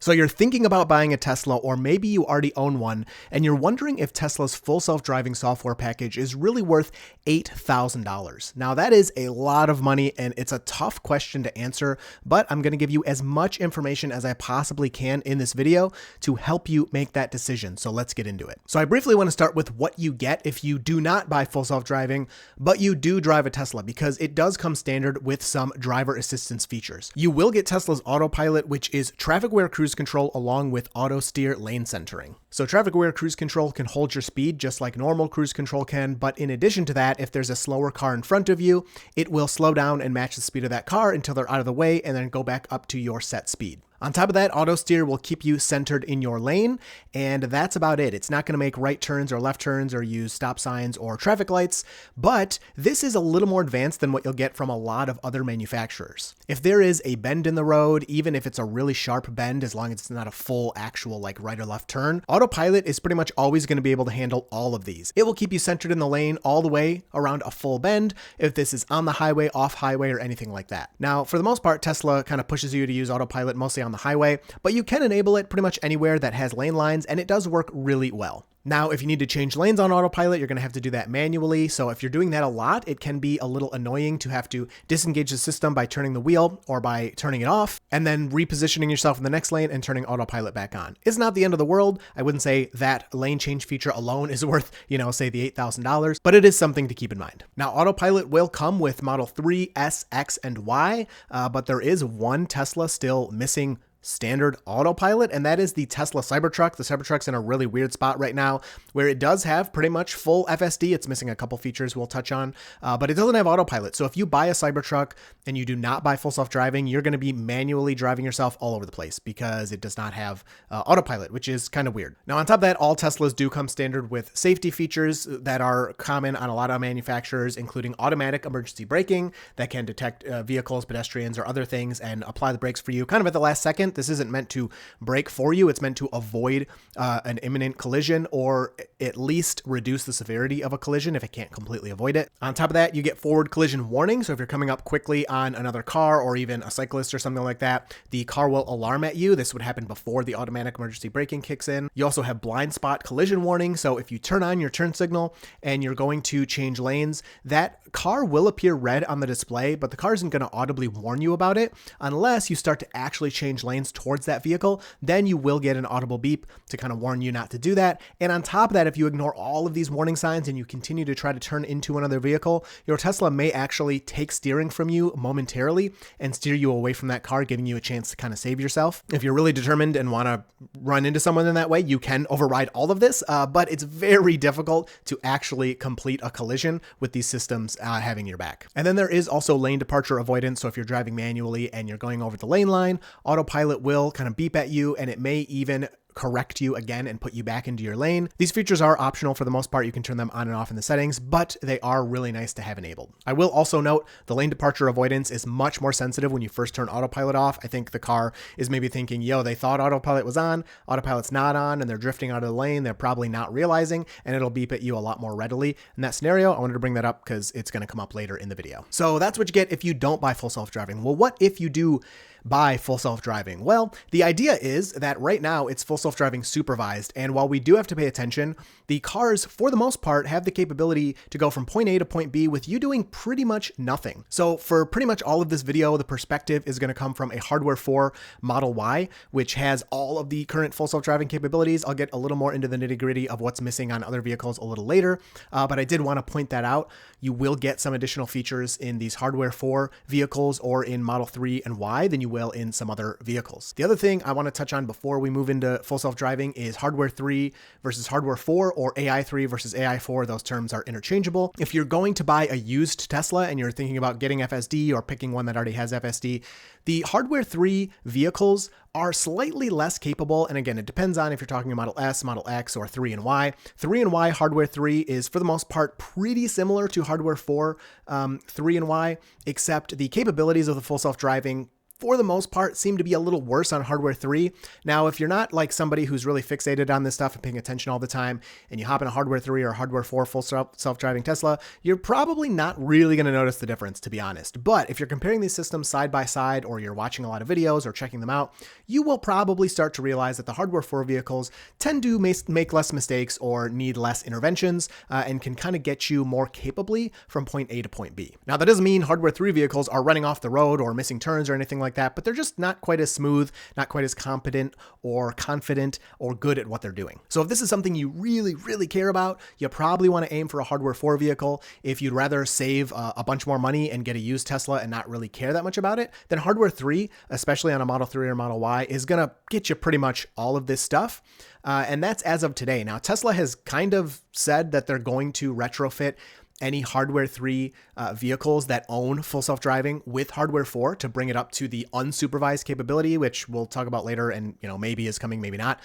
So you're thinking about buying a Tesla, or maybe you already own one, and you're wondering if Tesla's full self-driving software package is really worth $8,000. Now that is a lot of money, and it's a tough question to answer, but I'm going to give you as much information as I possibly can in this video to help you make that decision. So let's get into it. So I briefly want to start with what you get if you do not buy full self-driving, but you do drive a Tesla, because it does come standard with some driver assistance features. You will get Tesla's autopilot, which is traffic-aware cruise control along with auto steer lane centering. So traffic-aware cruise control can hold your speed just like normal cruise control can, but in addition to that, if there's a slower car in front of you, it will slow down and match the speed of that car until they're out of the way and then go back up to your set speed. On top of that, auto steer will keep you centered in your lane, and that's about it. It's not going to make right turns or left turns or use stop signs or traffic lights, but this is a little more advanced than what you'll get from a lot of other manufacturers. If there is a bend in the road, even if it's a really sharp bend, as long as it's not a full actual like right or left turn, autopilot is pretty much always going to be able to handle all of these. It will keep you centered in the lane all the way around a full bend if this is on the highway, off highway, or anything like that. Now, for the most part, Tesla kind of pushes you to use autopilot mostly on the highway, but you can enable it pretty much anywhere that has lane lines, and it does work really well. Now, if you need to change lanes on autopilot, you're going to have to do that manually. So if you're doing that a lot, it can be a little annoying to have to disengage the system by turning the wheel or by turning it off and then repositioning yourself in the next lane and turning autopilot back on. It's not the end of the world. I wouldn't say that lane change feature alone is worth, say the $8,000, but it is something to keep in mind. Now, autopilot will come with Model 3, S, X, and Y, but there is one Tesla still missing standard autopilot, and that is the Tesla Cybertruck. The Cybertruck's in a really weird spot right now where it does have pretty much full FSD. It's missing a couple features we'll touch on, but it doesn't have autopilot. So if you buy a Cybertruck and you do not buy full self-driving, you're going to be manually driving yourself all over the place because it does not have autopilot, which is kind of weird. Now, on top of that, all Teslas do come standard with safety features that are common on a lot of manufacturers, including automatic emergency braking that can detect vehicles, pedestrians, or other things and apply the brakes for you kind of at the last second. This isn't meant to brake for you. It's meant to avoid an imminent collision, or at least reduce the severity of a collision if it can't completely avoid it. On top of that, you get forward collision warning. So if you're coming up quickly on another car or even a cyclist or something like that, the car will alarm at you. This would happen before the automatic emergency braking kicks in. You also have blind spot collision warning. So if you turn on your turn signal and you're going to change lanes, that car will appear red on the display, but the car isn't going to audibly warn you about it unless you start to actually change lanes towards that vehicle. Then you will get an audible beep to kind of warn you not to do that. And on top of that, if you ignore all of these warning signs and you continue to try to turn into another vehicle, your Tesla may actually take steering from you momentarily and steer you away from that car, giving you a chance to kind of save yourself. If you're really determined and want to run into someone in that way, you can override all of this, but it's very difficult to actually complete a collision with these systems having your back. And then there is also lane departure avoidance. So if you're driving manually and you're going over the lane line, autopilot will kind of beep at you, and it may even correct you again and put you back into your lane. These features are optional for the most part. You can turn them on and off in the settings, but they are really nice to have enabled. I will also note the lane departure avoidance is much more sensitive when you first turn autopilot off. I think the car is maybe thinking, they thought autopilot was on, autopilot's not on, and they're drifting out of the lane. They're probably not realizing, and it'll beep at you a lot more readily. In that scenario, I wanted to bring that up because it's going to come up later in the video. So that's what you get if you don't buy full self-driving. Well, what if you do buy full self-driving? Well, the idea is that right now it's full self-driving supervised, and while we do have to pay attention, the cars, for the most part, have the capability to go from point A to point B with you doing pretty much nothing. So for pretty much all of this video, the perspective is going to come from a hardware 4 Model Y, which has all of the current full self-driving capabilities. I'll get a little more into the nitty-gritty of what's missing on other vehicles a little later, but I did want to point that out. You will get some additional features in these hardware 4 vehicles or in Model 3 and Y than you will in some other vehicles. The other thing I want to touch on before we move into full self-driving is hardware 3 versus hardware 4, or AI 3 versus AI 4. Those terms are interchangeable. If you're going to buy a used Tesla and you're thinking about getting FSD or picking one that already has FSD, the hardware 3 vehicles are slightly less capable. And again, it depends on if you're talking Model S, Model X, or 3 and Y. 3 and Y hardware 3 is for the most part pretty similar to hardware 4, 3 and Y, except the capabilities of the full self-driving for the most part, seem to be a little worse on hardware 3. Now, if you're not like somebody who's really fixated on this stuff and paying attention all the time, and you hop in a hardware 3 or hardware 4 full self-driving Tesla, you're probably not really going to notice the difference, to be honest. But if you're comparing these systems side by side, or you're watching a lot of videos or checking them out, you will probably start to realize that the hardware 4 vehicles tend to make less mistakes or need less interventions, and can kind of get you more capably from point A to point B. Now, that doesn't mean hardware 3 vehicles are running off the road or missing turns or anything like that, but they're just not quite as smooth, not quite as competent or confident or good at what they're doing. So if this is something you really, really care about, you probably want to aim for a hardware 4 vehicle. If you'd rather save a bunch more money and get a used Tesla and not really care that much about it, then hardware 3, especially on a Model 3 or Model Y, is going to get you pretty much all of this stuff. And that's as of today. Now, Tesla has kind of said that they're going to retrofit any hardware 3 vehicles that own full self-driving with hardware 4 to bring it up to the unsupervised capability, which we'll talk about later and, maybe is coming, maybe not.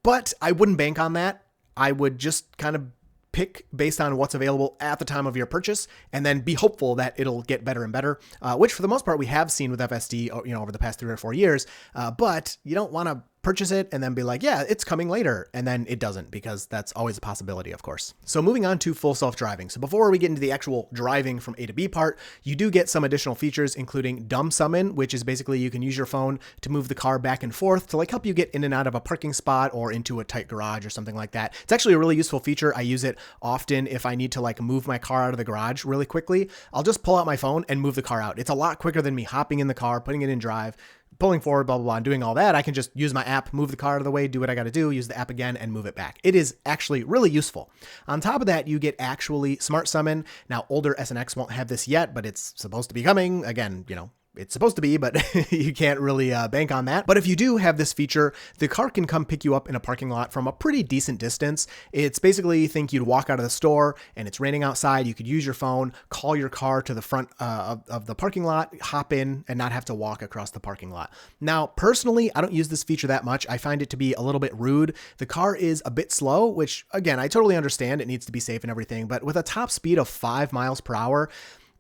But I wouldn't bank on that. I would just kind of pick based on what's available at the time of your purchase, and then be hopeful that it'll get better and better, which for the most part we have seen with FSD, over the past 3 or 4 years. But you don't want to purchase it and then be like, yeah, it's coming later, and then it doesn't, because that's always a possibility, of course. So moving on to full self-driving. So before we get into the actual driving from A to B part, you do get some additional features, including dumb summon, which is basically you can use your phone to move the car back and forth to help you get in and out of a parking spot or into a tight garage or something like that. It's actually a really useful feature. I use it often if I need to move my car out of the garage really quickly. I'll just pull out my phone and move the car out. It's a lot quicker than me hopping in the car, putting it in drive, pulling forward, blah, blah, blah, and doing all that. I can just use my app, move the car out of the way, do what I got to do, use the app again, and move it back. It is actually really useful. On top of that, you get actually smart summon. Now, older S and X won't have this yet, but it's supposed to be coming. Again, it's supposed to be, but you can't really bank on that. But if you do have this feature, the car can come pick you up in a parking lot from a pretty decent distance. It's basically, think you'd walk out of the store and it's raining outside. You could use your phone, call your car to the front of the parking lot, hop in, and not have to walk across the parking lot. Now, personally, I don't use this feature that much. I find it to be a little bit rude. The car is a bit slow, which again, I totally understand. It needs to be safe and everything, but with a top speed of 5 miles per hour,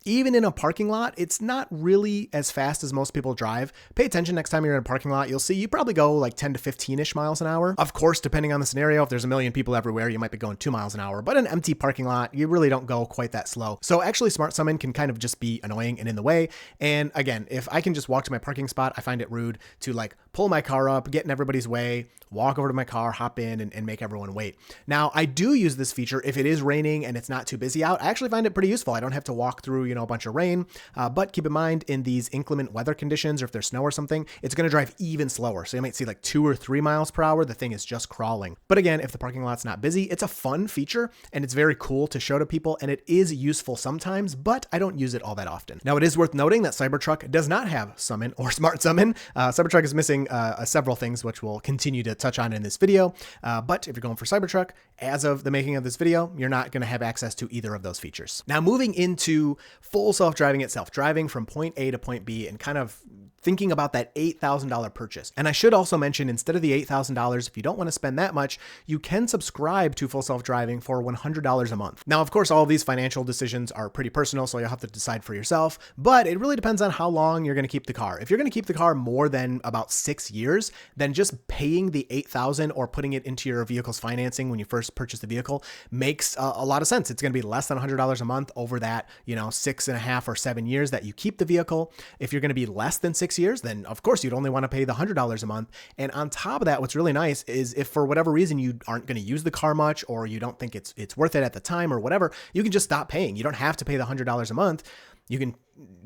even in a parking lot, it's not really as fast as most people drive. Pay attention next time you're in a parking lot. You'll see you probably go 10 to 15-ish miles an hour. Of course, depending on the scenario, if there's a million people everywhere, you might be going 2 miles an hour. But an empty parking lot, you really don't go quite that slow. So actually, smart summon can kind of just be annoying and in the way. And again, if I can just walk to my parking spot, I find it rude to pull my car up, get in everybody's way, walk over to my car, hop in, and make everyone wait. Now, I do use this feature if it is raining and it's not too busy out. I actually find it pretty useful. I don't have to walk through, a bunch of rain, but keep in mind in these inclement weather conditions, or if there's snow or something, it's going to drive even slower. So you might see 2 or 3 miles per hour. The thing is just crawling. But again, if the parking lot's not busy, it's a fun feature and it's very cool to show to people, and it is useful sometimes, but I don't use it all that often. Now, it is worth noting that Cybertruck does not have summon or smart summon. Cybertruck is missing several things, which we'll continue to touch on in this video. But if you're going for Cybertruck, as of the making of this video, you're not going to have access to either of those features. Now, moving into full self-driving itself, driving from point A to point B, and kind of thinking about that $8,000 purchase. And I should also mention, instead of the $8,000, if you don't want to spend that much, you can subscribe to Full Self-Driving for $100 a month. Now, of course, all of these financial decisions are pretty personal, so you'll have to decide for yourself, but it really depends on how long you're going to keep the car. If you're going to keep the car more than about 6 years, then just paying the $8,000 or putting it into your vehicle's financing when you first purchase the vehicle makes a lot of sense. It's going to be less than $100 a month over that, 6.5 or 7 years that you keep the vehicle. If you're going to be less than 6 years, then of course you'd only want to pay the $100 a month. And on top of that, what's really nice is if for whatever reason you aren't going to use the car much, or you don't think it's worth it at the time or whatever, you can just stop paying. You don't have to pay the $100 a month. You can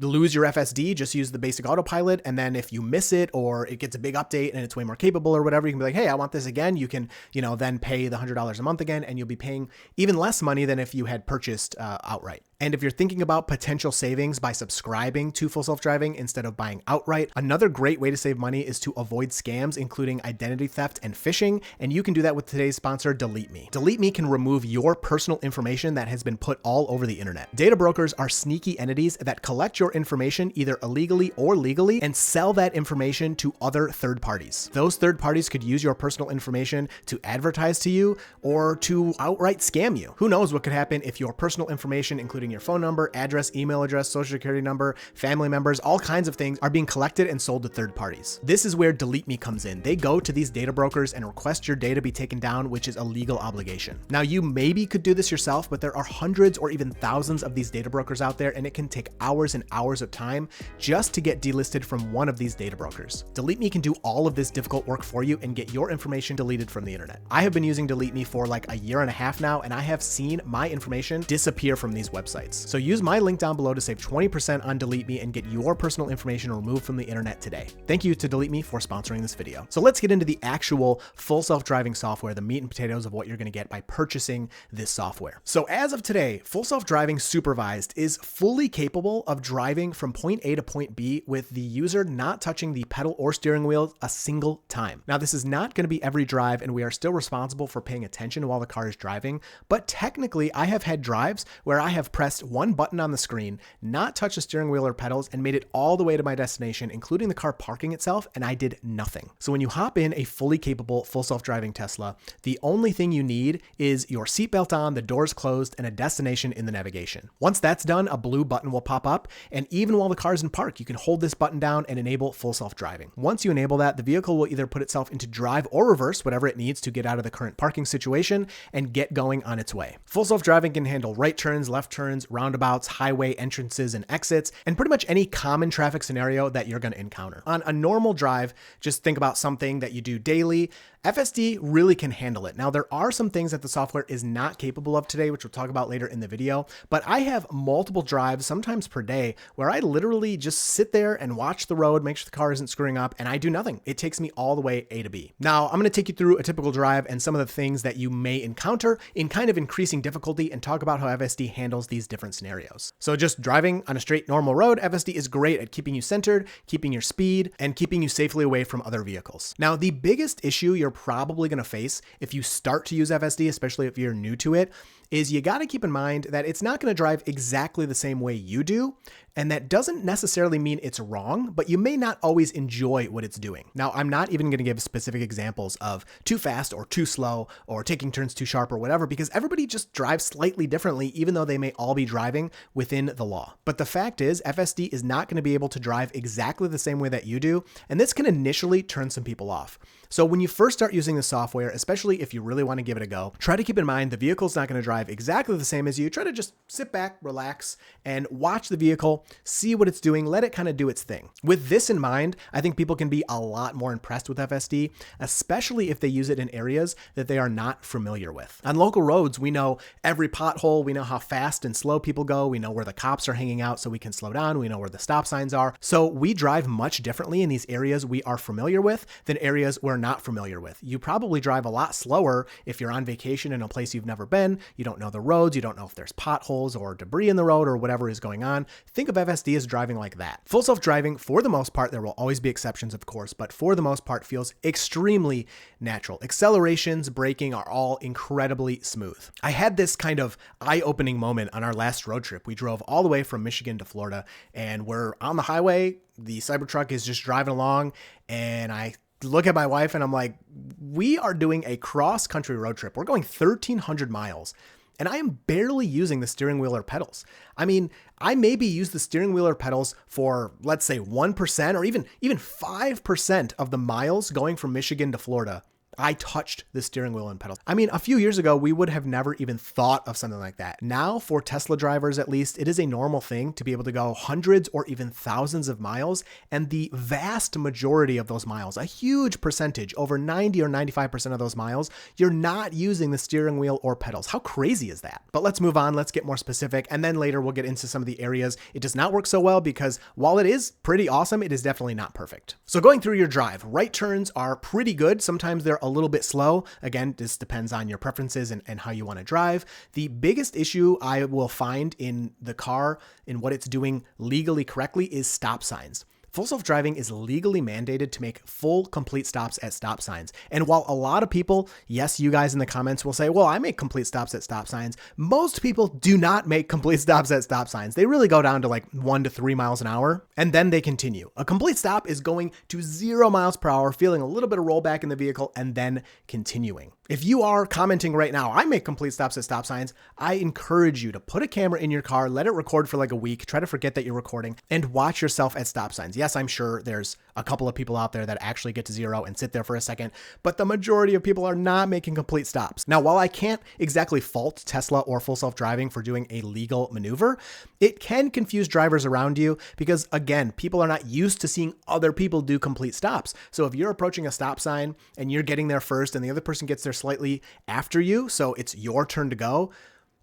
lose your FSD, just use the basic autopilot. And then if you miss it, or it gets a big update and it's way more capable or whatever, you can be like, hey, I want this again. You can, then pay the $100 a month again, and you'll be paying even less money than if you had purchased outright. And if you're thinking about potential savings by subscribing to Full Self-Driving instead of buying outright, another great way to save money is to avoid scams, including identity theft and phishing. And you can do that with today's sponsor, Delete Me. Delete Me can remove your personal information that has been put all over the internet. Data brokers are sneaky entities that collect your information either illegally or legally and sell that information to other third parties. Those third parties could use your personal information to advertise to you or to outright scam you. Who knows what could happen if your personal information, including your phone number, address, email address, social security number, family members, all kinds of things are being collected and sold to third parties. This is where Delete Me comes in. They go to these data brokers and request your data be taken down, which is a legal obligation. Now, you maybe could do this yourself, but there are hundreds or even thousands of these data brokers out there, and it can take hours and hours of time just to get delisted from one of these data brokers. Delete Me can do all of this difficult work for you and get your information deleted from the internet. I have been using Delete Me for like a year and a half now, and I have seen my information disappear from these websites. So use my link down below to save 20% on Delete Me and get your personal information removed from the internet today. Thank you to Delete Me for sponsoring this video. So let's get into the actual full self-driving software, the meat and potatoes of what you're going to get by purchasing this software. So as of today, full self-driving supervised is fully capable of driving from point A to point B with the user not touching the pedal or steering wheel a single time. Now, this is not going to be every drive, and we are still responsible for paying attention while the car is driving, but technically I have had drives where I have pressed one button on the screen, not touched the steering wheel or pedals, and made it all the way to my destination, including the car parking itself, and I did nothing. So when you hop in a fully capable full self-driving Tesla, the only thing you need is your seatbelt on, the doors closed, and a destination in the navigation. Once that's done, a blue button will pop up, and even while the car is in park, you can hold this button down and enable full self-driving. Once you enable that, the vehicle will either put itself into drive or reverse, whatever it needs to get out of the current parking situation and get going on its way. Full self-driving can handle right turns, left turns, roundabouts, highway entrances and exits, and pretty much any common traffic scenario that you're going to encounter. On a normal drive, just think about something that you do daily. FSD really can handle it. Now, there are some things that the software is not capable of today, which we'll talk about later in the video, but I have multiple drives, sometimes per day, where I literally just sit there and watch the road, make sure the car isn't screwing up, and I do nothing. It takes me all the way A to B. Now, I'm going to take you through a typical drive and some of the things that you may encounter in kind of increasing difficulty and talk about how FSD handles these different scenarios. So just driving on a straight normal road, FSD is great at keeping you centered, keeping your speed, and keeping you safely away from other vehicles. Now, the biggest issue you're probably going to face if you start to use FSD, especially if you're new to it, is you got to keep in mind that it's not going to drive exactly the same way you do. And that doesn't necessarily mean it's wrong, but you may not always enjoy what it's doing. Now, I'm not even going to give specific examples of too fast or too slow or taking turns too sharp or whatever, because everybody just drives slightly differently, even though they may all be driving within the law. But the fact is, FSD is not going to be able to drive exactly the same way that you do, and this can initially turn some people off. So when you first start using the software, especially if you really want to give it a go, try to keep in mind the vehicle's not going to drive exactly the same as you. Try to just sit back, relax, and watch the vehicle, see what it's doing, let it kind of do its thing. With this in mind, I think people can be a lot more impressed with FSD, especially if they use it in areas that they are not familiar with. On local roads, we know every pothole, we know how fast and slow people go, we know where the cops are hanging out so we can slow down, we know where the stop signs are. So we drive much differently in these areas we are familiar with than areas we're not familiar with. You probably drive a lot slower if you're on vacation in a place you've never been, you don't know the roads, you don't know if there's potholes or debris in the road or whatever is going on. Think of FSD as driving like that. Full self-driving, for the most part, there will always be exceptions, of course, but for the most part feels extremely natural. Accelerations, braking are all incredibly smooth. I had this kind of eye-opening moment on our last road trip. We drove all the way from Michigan to Florida, and we're on the highway. The Cybertruck is just driving along, and I look at my wife and I'm like, we are doing a cross-country road trip. We're going 1,300 miles. And I am barely using the steering wheel or pedals. I mean, I maybe use the steering wheel or pedals for, let's say, 1% or even 5% of the miles going from Michigan to Florida. I touched the steering wheel and pedals. I mean, a few years ago, we would have never even thought of something like that. Now, for Tesla drivers, at least, it is a normal thing to be able to go hundreds or even thousands of miles. And the vast majority of those miles, a huge percentage, over 90 or 95% of those miles, you're not using the steering wheel or pedals. How crazy is that? But let's move on. Let's get more specific. And then later, we'll get into some of the areas it does not work so well, because while it is pretty awesome, it is definitely not perfect. So going through your drive, right turns are pretty good. Sometimes they're a little bit slow. Again, this depends on your preferences and how you want to drive. The biggest issue I will find in the car, in what it's doing legally correctly, is stop signs. Full self-driving is legally mandated to make full, complete stops at stop signs. And while a lot of people, yes, you guys in the comments will say, well, I make complete stops at stop signs, most people do not make complete stops at stop signs. They really go down to like 1 to 3 miles an hour, and then they continue. A complete stop is going to 0 miles per hour, feeling a little bit of rollback in the vehicle, and then continuing. If you are commenting right now, I make complete stops at stop signs, I encourage you to put a camera in your car, let it record for like a week, try to forget that you're recording, and watch yourself at stop signs. Yes, I'm sure there's a couple of people out there that actually get to zero and sit there for a second, but the majority of people are not making complete stops. Now, while I can't exactly fault Tesla or Full Self-Driving for doing a legal maneuver, it can confuse drivers around you because, again, people are not used to seeing other people do complete stops. So if you're approaching a stop sign and you're getting there first and the other person gets there slightly after you, so it's your turn to go,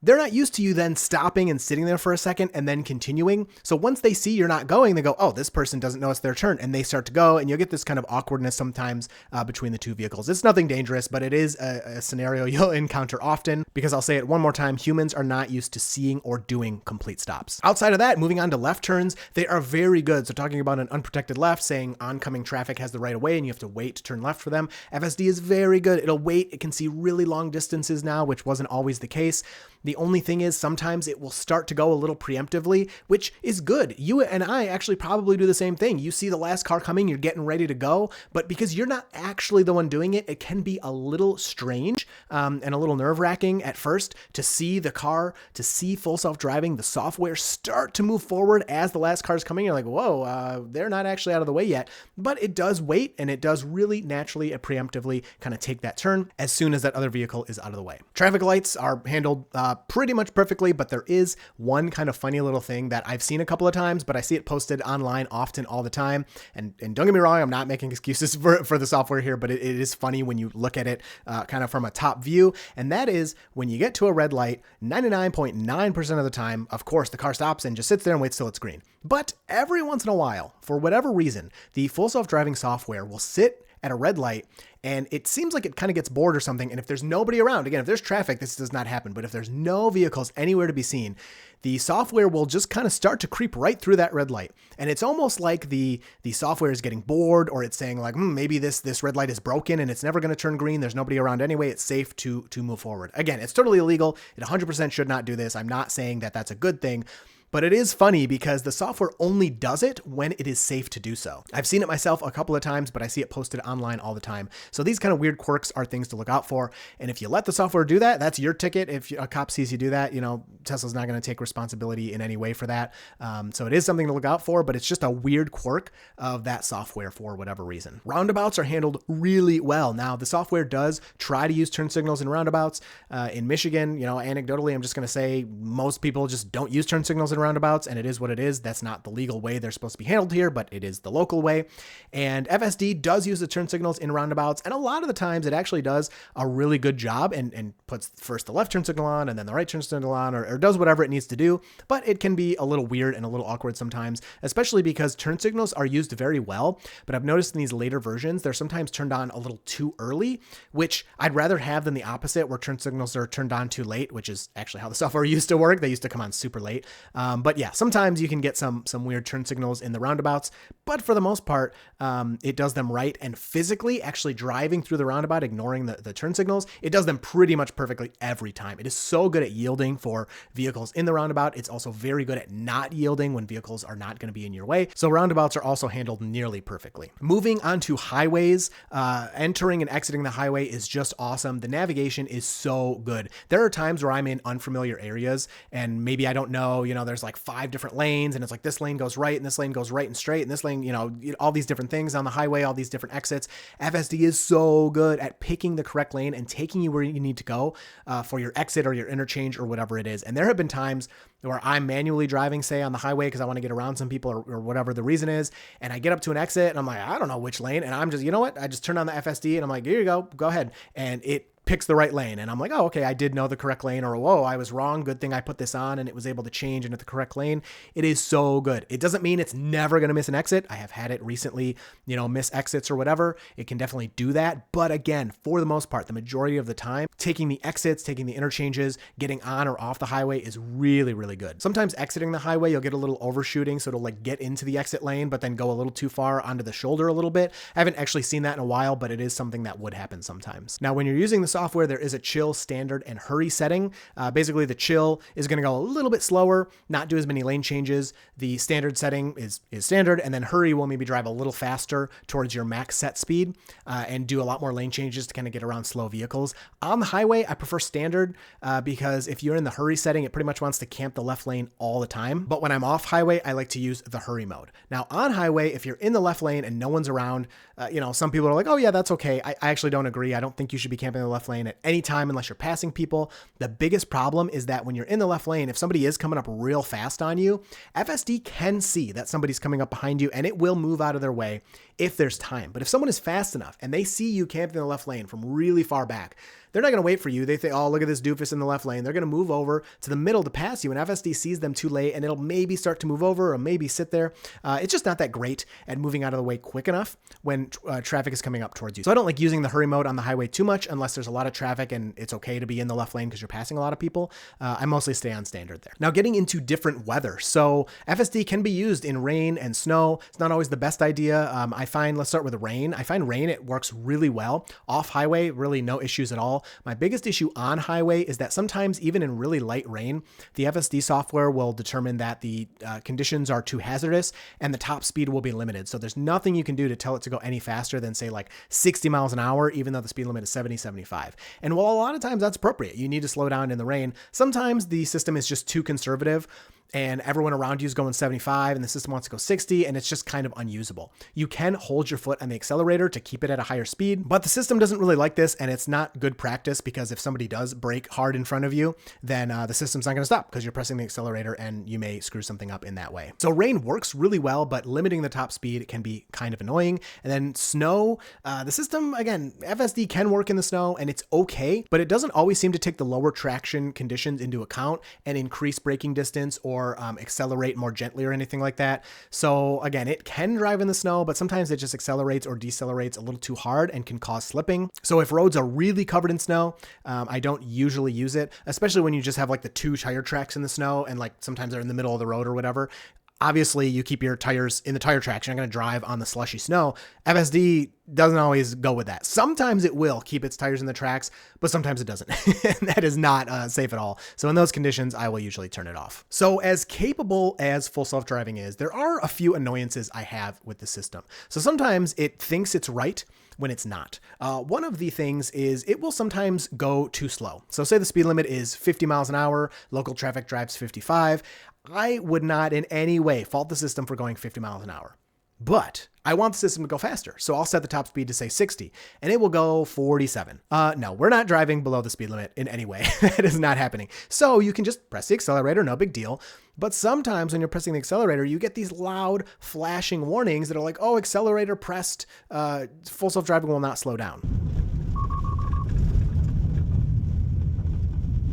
they're not used to you then stopping and sitting there for a second and then continuing. So once they see you're not going, they go, oh, this person doesn't know it's their turn. And they start to go, and you'll get this kind of awkwardness sometimes between the two vehicles. It's nothing dangerous, but it is a scenario you'll encounter often because I'll say it one more time, humans are not used to seeing or doing complete stops. Outside of that, moving on to left turns, they are very good. So talking about an unprotected left, saying oncoming traffic has the right of way and you have to wait to turn left for them, FSD is very good. It'll wait. It can see really long distances now, which wasn't always the case. The only thing is sometimes it will start to go a little preemptively, which is good. You and I actually probably do the same thing. You see the last car coming, you're getting ready to go, but because you're not actually the one doing it, it can be a little strange and a little nerve-wracking at first to see the car, to see Full Self-Driving, the software start to move forward as the last car is coming. You're like, whoa, they're not actually out of the way yet, but it does wait and it does really naturally and preemptively kind of take that turn as soon as that other vehicle is out of the way. Traffic lights are handled pretty much perfectly, but there is one kind of funny little thing that I've seen a couple of times, but I see it posted online often all the time. And don't get me wrong, I'm not making excuses for the software here, but it is funny when you look at it kind of from a top view. And that is when you get to a red light, 99.9% of the time, of course, the car stops and just sits there and waits till it's green. But every once in a while, for whatever reason, the Full Self-Driving software will sit at a red light and it seems like it kind of gets bored or something. And if there's nobody around, again, if there's traffic, this does not happen. But if there's no vehicles anywhere to be seen, the software will just kind of start to creep right through that red light. And it's almost like the software is getting bored, or it's saying like, maybe this red light is broken and it's never going to turn green. There's nobody around anyway. It's safe to move forward. Again, it's totally illegal. It 100% should not do this. I'm not saying that that's a good thing. But it is funny because the software only does it when it is safe to do so. I've seen it myself a couple of times, but I see it posted online all the time. So these kind of weird quirks are things to look out for. And if you let the software do that, that's your ticket. If a cop sees you do that, Tesla's not going to take responsibility in any way for that. So it is something to look out for, but it's just a weird quirk of that software for whatever reason. Roundabouts are handled really well. Now, the software does try to use turn signals in roundabouts. In Michigan, anecdotally, I'm just going to say most people just don't use turn signals in roundabouts, and it is what it is. That's not the legal way they're supposed to be handled here, but it is the local way. And FSD does use the turn signals in roundabouts, and a lot of the times it actually does a really good job and puts first the left turn signal on and then the right turn signal on, or does whatever it needs to do. But it can be a little weird and a little awkward sometimes, especially because turn signals are used very well. But I've noticed in these later versions, they're sometimes turned on a little too early, which I'd rather have than the opposite, where turn signals are turned on too late, which is actually how the software used to work. They used to come on super late. But yeah, sometimes you can get some weird turn signals in the roundabouts, but for the most part, it does them right. And physically actually driving through the roundabout, ignoring the turn signals, it does them pretty much perfectly every time. It is so good at yielding for vehicles in the roundabout. It's also very good at not yielding when vehicles are not going to be in your way. So roundabouts are also handled nearly perfectly. Moving on to highways, entering and exiting the highway is just awesome. The navigation is so good. There are times where I'm in unfamiliar areas and maybe I don't know, there's like 5 different lanes and it's like this lane goes right and this lane goes right and straight and this lane, all these different things on the highway, all these different exits. FSD is so good at picking the correct lane and taking you where you need to go for your exit or your interchange or whatever it is. And there have been times where I'm manually driving, say, on the highway because I want to get around some people or whatever the reason is. And I get up to an exit and I'm like, I don't know which lane. And I'm just, I just turn on the FSD and I'm like, here you go ahead. And it picks the right lane. And I'm like, oh, okay, I did know the correct lane, or whoa, I was wrong. Good thing I put this on and it was able to change into the correct lane. It is so good. It doesn't mean it's never going to miss an exit. I have had it recently, miss exits or whatever. It can definitely do that. But again, for the most part, the majority of the time, taking the exits, taking the interchanges, getting on or off the highway is really, really good. Sometimes exiting the highway, you'll get a little overshooting. So it'll like get into the exit lane, but then go a little too far onto the shoulder a little bit. I haven't actually seen that in a while, but it is something that would happen sometimes. Now, when you're using the software, there is a chill, standard, and hurry setting. Basically, the chill is going to go a little bit slower, not do as many lane changes. The standard setting is standard, and then hurry will maybe drive a little faster towards your max set speed and do a lot more lane changes to kind of get around slow vehicles. On the highway, I prefer standard because if you're in the hurry setting, it pretty much wants to camp the left lane all the time. But when I'm off highway, I like to use the hurry mode. Now on highway, if you're in the left lane and no one's around, some people are like, oh yeah, that's okay. I actually don't agree. I don't think you should be camping in the left lane at any time unless you're passing people. The biggest problem is that when you're in the left lane, if somebody is coming up real fast on you, FSD can see that somebody's coming up behind you and it will move out of their way if there's time. But if someone is fast enough and they see you camping in the left lane from really far back, they're not going to wait for you. They think, oh, look at this doofus in the left lane. They're going to move over to the middle to pass you, and FSD sees them too late, and it'll maybe start to move over or maybe sit there. It's just not that great at moving out of the way quick enough when traffic is coming up towards you. So I don't like using the hurry mode on the highway too much unless there's a lot of traffic and it's okay to be in the left lane because you're passing a lot of people. I mostly stay on standard there. Now getting into different weather. So FSD can be used in rain and snow. It's not always the best idea. Let's start with rain. I find rain, it works really well. Off highway, really no issues at all. My biggest issue on highway is that sometimes even in really light rain, the FSD software will determine that the conditions are too hazardous and the top speed will be limited. So there's nothing you can do to tell it to go any faster than say like 60 miles an hour, even though the speed limit is 70, 75. And while a lot of times that's appropriate, you need to slow down in the rain. Sometimes the system is just too conservative and everyone around you is going 75 and the system wants to go 60 and it's just kind of unusable. You can hold your foot on the accelerator to keep it at a higher speed, but the system doesn't really like this and it's not good practice because if somebody does brake hard in front of you, then the system's not going to stop because you're pressing the accelerator and you may screw something up in that way. So rain works really well, but limiting the top speed can be kind of annoying. And then snow, the system, again, FSD can work in the snow and it's okay, but it doesn't always seem to take the lower traction conditions into account and increase braking distance or accelerate more gently or anything like that. So again, it can drive in the snow, but sometimes it just accelerates or decelerates a little too hard and can cause slipping. So if roads are really covered in snow, I don't usually use it, especially when you just have like the two tire tracks in the snow and like sometimes they're in the middle of the road or whatever. Obviously, you keep your tires in the tire tracks. You're not going to drive on the slushy snow. FSD doesn't always go with that. Sometimes it will keep its tires in the tracks, but sometimes it doesn't. And that is not safe at all. So in those conditions, I will usually turn it off. So as capable as full self-driving is, there are a few annoyances I have with the system. So sometimes it thinks it's right when it's not. One of the things is it will sometimes go too slow. So say the speed limit is 50 miles an hour, local traffic drives 55. I would not in any way fault the system for going 50 miles an hour, but I want the system to go faster. So I'll set the top speed to say 60 and it will go 47. No, we're not driving below the speed limit in any way. That is not happening. So you can just press the accelerator, no big deal. But sometimes when you're pressing the accelerator, you get these loud flashing warnings that are like, oh, accelerator pressed, full self-driving will not slow down.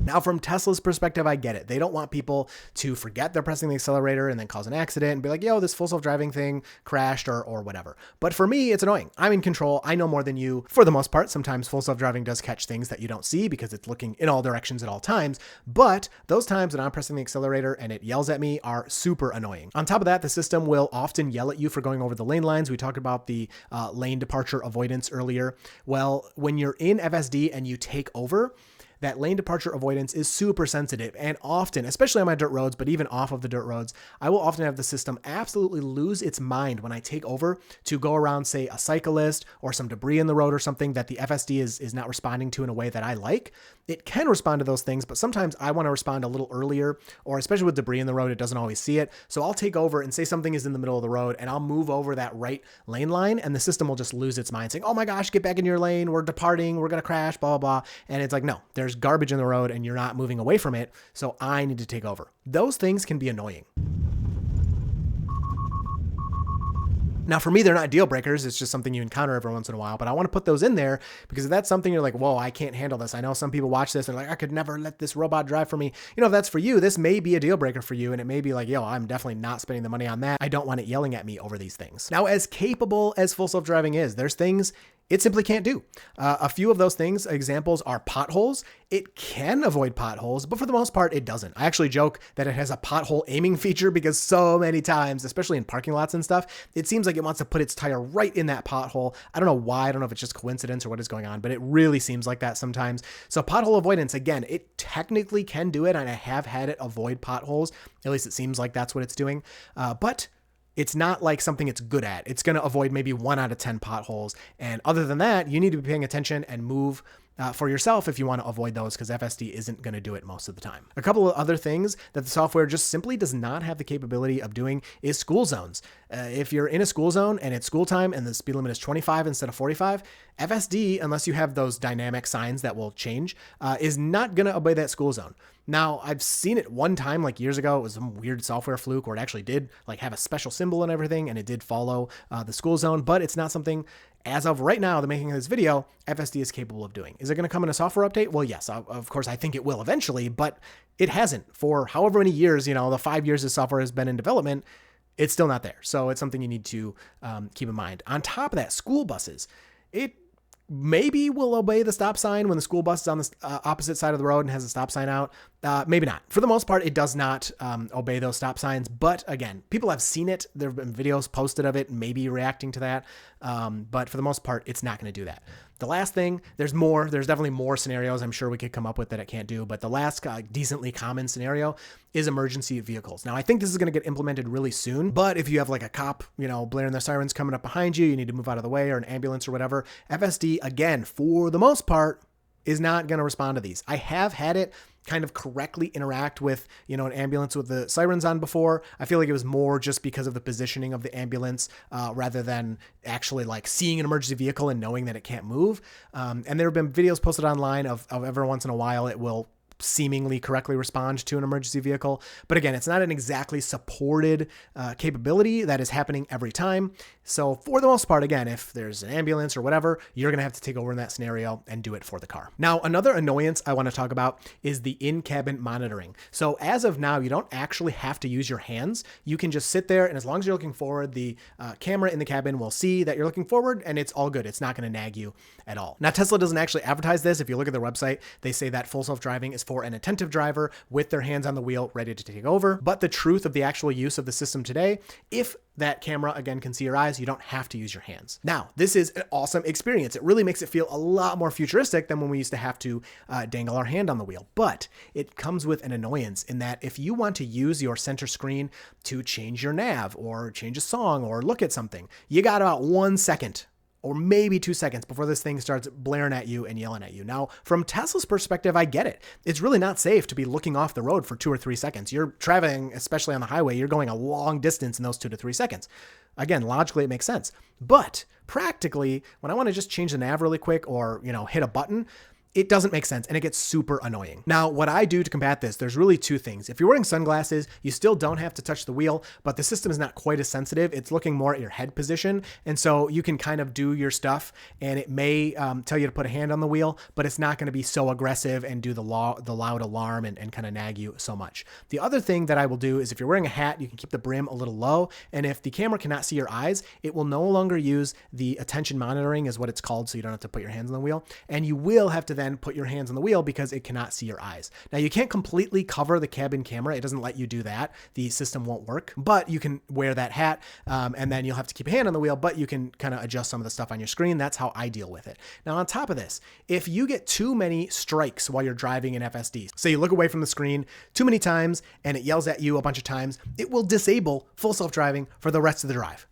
Now, from Tesla's perspective, I get it. They don't want people to forget they're pressing the accelerator and then cause an accident and be like, yo, this full self-driving thing crashed or whatever. But for me, it's annoying. I'm in control. I know more than you. For the most part, sometimes full self-driving does catch things that you don't see because it's looking in all directions at all times. But those times when I'm pressing the accelerator and it yells at me are super annoying. On top of that, the system will often yell at you for going over the lane lines. We talked about the lane departure avoidance earlier. Well, when you're in FSD and you take over, that lane departure avoidance is super sensitive and often, especially on my dirt roads, but even off of the dirt roads, I will often have the system absolutely lose its mind when I take over to go around, say, a cyclist or some debris in the road or something that the FSD is not responding to in a way that I like. It can respond to those things, but sometimes I want to respond a little earlier, or especially with debris in the road, it doesn't always see it. So I'll take over and say something is in the middle of the road and I'll move over that right lane line and the system will just lose its mind saying, oh my gosh, get back in your lane. We're departing. We're going to crash, blah, blah, blah. And it's like, no, there's garbage in the road and you're not moving away from it. So I need to take over. Those things can be annoying. Now, for me, they're not deal breakers. It's just something you encounter every once in a while, but I want to put those in there because if that's something you're like, whoa, I can't handle this. I know some people watch this and like, I could never let this robot drive for me. You know, if that's for you, this may be a deal breaker for you. And it may be like, yo, I'm definitely not spending the money on that. I don't want it yelling at me over these things. Now, as capable as full self-driving is, there's things it simply can't do. A few of those things, examples are potholes. It can avoid potholes, but for the most part, it doesn't. I actually joke that it has a pothole aiming feature because so many times, especially in parking lots and stuff, it seems like it wants to put its tire right in that pothole. I don't know why. I don't know if it's just coincidence or what is going on, but it really seems like that sometimes. So pothole avoidance, again, it technically can do it, and I have had it avoid potholes. At least it seems like that's what it's doing. But it's not like something it's good at. It's going to avoid maybe 1 out of 10 potholes. And other than that, you need to be paying attention and move for yourself if you want to avoid those, because FSD isn't going to do it most of the time. A couple of other things that the software just simply does not have the capability of doing is school zones. If you're in a school zone and it's school time and the speed limit is 25 instead of 45, FSD, unless you have those dynamic signs that will change, is not going to obey that school zone. Now, I've seen it one time, like years ago. It was some weird software fluke where it actually did like have a special symbol and everything, and it did follow the school zone, but it's not something, as of right now, the making of this video, FSD is capable of doing. Is it going to come in a software update? Well, yes, of course, I think it will eventually, but it hasn't for however many years, the 5 years this software has been in development. It's still not there. So it's something you need to keep in mind. On top of that, school buses, it maybe will obey the stop sign when the school bus is on the opposite side of the road and has a stop sign out. Maybe not. For the most part, it does not obey those stop signs. But again, people have seen it. There have been videos posted of it, maybe reacting to that. But for the most part, it's not going to do that. The last thing, there's definitely more scenarios I'm sure we could come up with that it can't do. But the last decently common scenario is emergency vehicles. Now, I think this is going to get implemented really soon. But if you have like a cop, blaring their sirens coming up behind you, you need to move out of the way, or an ambulance or whatever, FSD, again, for the most part, is not going to respond to these. I have had it kind of correctly interact with, an ambulance with the sirens on before. I feel like it was more just because of the positioning of the ambulance rather than actually like seeing an emergency vehicle and knowing that it can't move. And there have been videos posted online of every once in a while it will seemingly correctly respond to an emergency vehicle. But again, it's not an exactly supported capability that is happening every time. So for the most part, again, if there's an ambulance or whatever, you're going to have to take over in that scenario and do it for the car. Now, another annoyance I want to talk about is the in-cabin monitoring. So as of now, you don't actually have to use your hands. You can just sit there, and as long as you're looking forward, the camera in the cabin will see that you're looking forward, and it's all good. It's not going to nag you at all. Now, Tesla doesn't actually advertise this. If you look at their website, they say that full self-driving is for an attentive driver with their hands on the wheel ready to take over. But the truth of the actual use of the system today, if that camera again can see your eyes, you don't have to use your hands. Now, this is an awesome experience. It really makes it feel a lot more futuristic than when we used to have to dangle our hand on the wheel. But it comes with an annoyance in that if you want to use your center screen to change your nav or change a song or look at something, you got about 1 second or maybe 2 seconds before this thing starts blaring at you and yelling at you. Now, from Tesla's perspective, I get it. It's really not safe to be looking off the road for 2 or 3 seconds. You're traveling, especially on the highway, you're going a long distance in those 2 to 3 seconds. Again, logically, it makes sense. But practically, when I want to just change the nav really quick or, hit a button, it doesn't make sense and it gets super annoying. Now, what I do to combat this, there's really 2 things. If you're wearing sunglasses, you still don't have to touch the wheel, but the system is not quite as sensitive. It's looking more at your head position. And so you can kind of do your stuff and it may tell you to put a hand on the wheel, but it's not going to be so aggressive and do the loud alarm and kind of nag you so much. The other thing that I will do is if you're wearing a hat, you can keep the brim a little low. And if the camera cannot see your eyes, it will no longer use the attention monitoring is what it's called. So you don't have to put your hands on the wheel, and you will have to then put your hands on the wheel because it cannot see your eyes. Now, you can't completely cover the cabin camera. It doesn't let you do that. The system won't work, but you can wear that hat and then you'll have to keep a hand on the wheel, but you can kind of adjust some of the stuff on your screen. That's how I deal with it. Now, on top of this, if you get too many strikes while you're driving in FSD, say you look away from the screen too many times and it yells at you a bunch of times, it will disable full self-driving for the rest of the drive.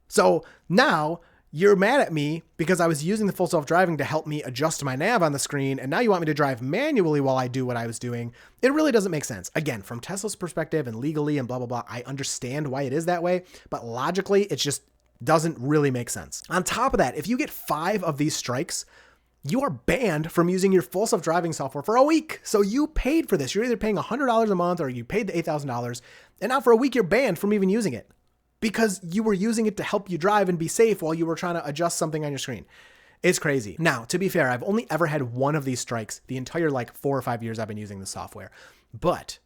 So now you're mad at me because I was using the full self-driving to help me adjust my nav on the screen, and now you want me to drive manually while I do what I was doing. It really doesn't make sense. Again, from Tesla's perspective and legally and blah, blah, blah, I understand why it is that way, but logically, it just doesn't really make sense. On top of that, if you get 5 of these strikes, you are banned from using your full self-driving software for a week. So you paid for this. You're either paying $100 a month or you paid the $8,000, and now for a week, you're banned from even using it, because you were using it to help you drive and be safe while you were trying to adjust something on your screen. It's crazy. Now, to be fair, I've only ever had one of these strikes the entire 4 or 5 years I've been using the software. But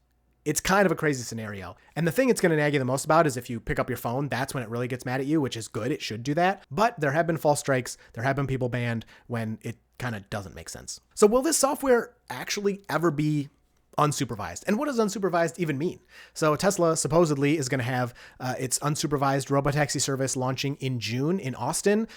It's kind of a crazy scenario. And the thing it's going to nag you the most about is if you pick up your phone, that's when it really gets mad at you, which is good. It should do that. But there have been false strikes. There have been people banned when it kind of doesn't make sense. So will this software actually ever be unsupervised? And what does unsupervised even mean? So Tesla supposedly is going to have its unsupervised robotaxi service launching in June in Austin.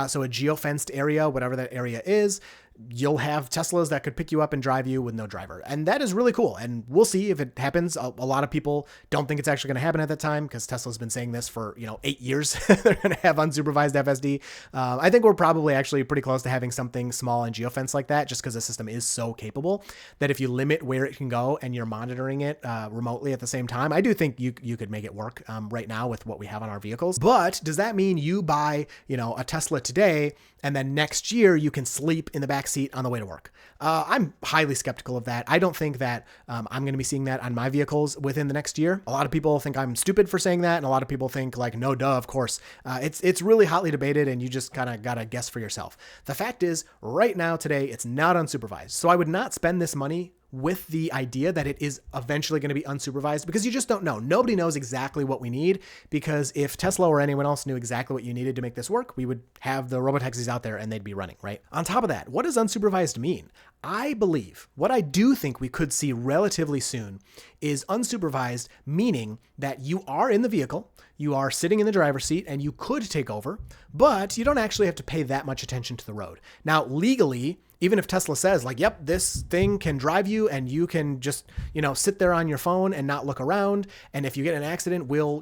So a geofenced area, whatever that area is, you'll have Teslas that could pick you up and drive you with no driver. And that is really cool. And we'll see if it happens. A lot of people don't think it's actually going to happen at that time because Tesla's been saying this for, 8 years. They're going to have unsupervised FSD. I think we're probably actually pretty close to having something small and geofence like that, just because the system is so capable that if you limit where it can go and you're monitoring it remotely at the same time, I do think you could make it work right now with what we have on our vehicles. But does that mean you buy, a Tesla today and then next year you can sleep in the back seat on the way to work? I'm highly skeptical of that. I don't think that I'm going to be seeing that on my vehicles within the next year. A lot of people think I'm stupid for saying that, and a lot of people think no, duh, of course. It's really hotly debated, and you just kind of got to guess for yourself. The fact is, right now, today, it's not unsupervised. So I would not spend this money with the idea that it is eventually going to be unsupervised, because you just don't know. Nobody knows exactly what we need, because if Tesla or anyone else knew exactly what you needed to make this work, we would have the robotaxis out there and they'd be running, right? On top of that, what does unsupervised mean? I believe what I do think we could see relatively soon is unsupervised, meaning that you are in the vehicle, you are sitting in the driver's seat, and you could take over, but you don't actually have to pay that much attention to the road. Now, legally, even if Tesla says yep, this thing can drive you and you can just, sit there on your phone and not look around, and if you get in an accident, we'll,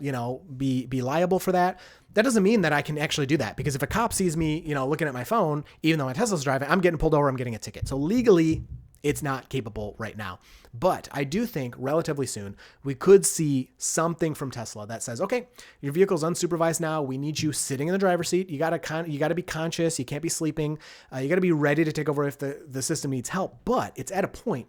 be liable for that. That doesn't mean that I can actually do that, because if a cop sees me, looking at my phone, even though my Tesla's driving, I'm getting pulled over, I'm getting a ticket. So legally, it's not capable right now. But I do think relatively soon we could see something from Tesla that says, okay, your vehicle's unsupervised now. We need you sitting in the driver's seat. You gotta be conscious. You can't be sleeping. You gotta be ready to take over if the system needs help. But it's at a point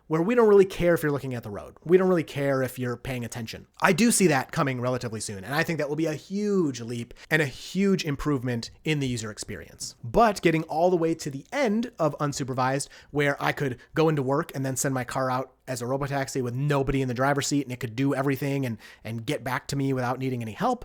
where we don't really care if you're looking at the road. We don't really care if you're paying attention. I do see that coming relatively soon, and I think that will be a huge leap and a huge improvement in the user experience. But getting all the way to the end of unsupervised, where I could go into work and then send my car out as a robotaxi with nobody in the driver's seat, and it could do everything and get back to me without needing any help,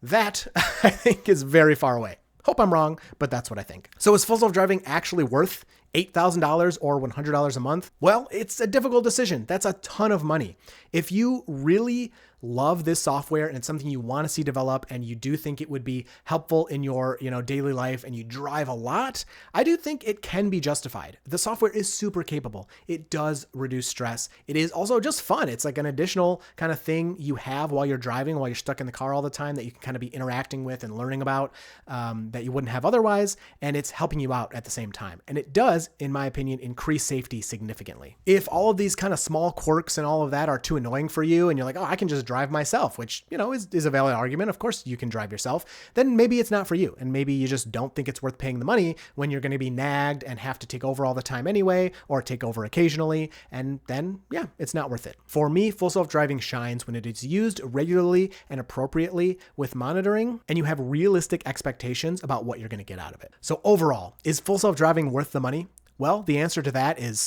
that I think is very far away. Hope I'm wrong, but that's what I think. So is full self-driving actually worth $8,000 or $100 a month? Well, it's a difficult decision. That's a ton of money. If you really love this software and it's something you want to see develop, and you do think it would be helpful in your, daily life, and you drive a lot, I do think it can be justified. The software is super capable. It does reduce stress. It is also just fun. It's like an additional kind of thing you have while you're driving, while you're stuck in the car all the time, that you can kind of be interacting with and learning about that you wouldn't have otherwise. And it's helping you out at the same time. And it does, in my opinion, increase safety significantly. If all of these kind of small quirks and all of that are too annoying for you, and you're like, oh, I can just drive myself, which, is a valid argument. Of course you can drive yourself. Then maybe it's not for you. And maybe you just don't think it's worth paying the money when you're going to be nagged and have to take over all the time anyway, or take over occasionally. And then, yeah, it's not worth it. For me, full self-driving shines when it is used regularly and appropriately with monitoring, and you have realistic expectations about what you're going to get out of it. So overall, is full self-driving worth the money? Well, the answer to that is